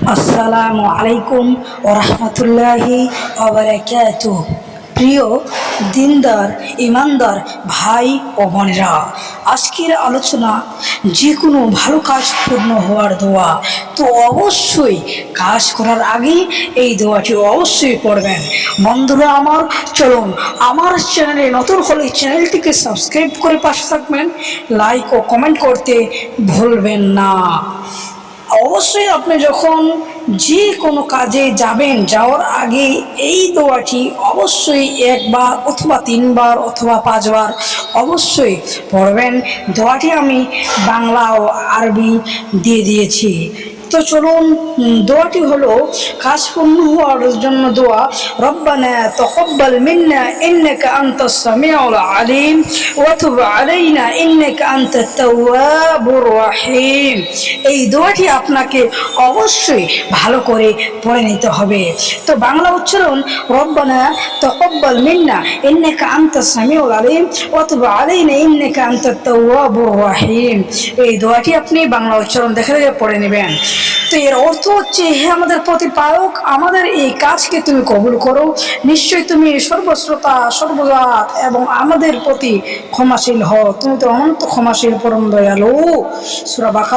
আসসালামু আলাইকুম ও রহমতুল্লাহি ওয়া বারাকাতুহু। প্রিয় দিনদার ইমানদার ভাই ও বোনেরা, আজকের আলোচনা যে কোনো ভালো কাজ পূর্ণ হওয়ার দোয়া। তো অবশ্যই কাজ করার আগে এই দোয়াটি অবশ্যই পড়বেন। বন্ধুরা আমার, চলুন আমার চ্যানেলে নতুন হলে চ্যানেলটিকে সাবস্ক্রাইব করে পাশে থাকবেন, লাইক ও কমেন্ট করতে ভুলবেন না। অবশ্যই আপনি যখন যে কোনো কাজে যাবেন, যাওয়ার আগে এই দোয়াটি অবশ্যই একবার অথবা 3 বার অথবা 5 বার অবশ্যই পড়বেন। দোয়াটি আমি বাংলা ও আরবি দিয়ে দিয়েছি। তো চলুন, দোয়াটি হলো কাজ পূর্ণ হওয়ার জন্য দোয়া। রব্বানা তাকাব্বাল মিন্না ইন্নাকা আনতাস সামিউল আলিম ওয়া তুব আলাইনা ইন্নাকা আনতাত তাওয়াবুর রহিম। এই দোয়াটি আপনাকে অবশ্যই ভালো করে পড়ে নিতে হবে। তো বাংলা উচ্চারণ, রব্বানা তাকাব্বাল মিন্না ইন্নাকা আনতাস সামিউল আলিম ওয়া তুব আলাইনা ইন্নাকা আনতাত তাওয়াবুর রহিম। এই দোয়াটি আপনি বাংলা উচ্চারণ দেখে দেখে পড়ে নেবেন। তো এর অর্থ হচ্ছে, হে আমাদের প্রতিপালক, আমাদের এই কাজকে তুমি কবুল করো। নিশ্চয়ই তুমি সর্বশ্রোতা সর্বজাত এবং আমাদের প্রতি ক্ষমাশীল হও। তুমি তো অনন্ত ক্ষমাশীল, পরম দয়ালু। সূরা বাকারা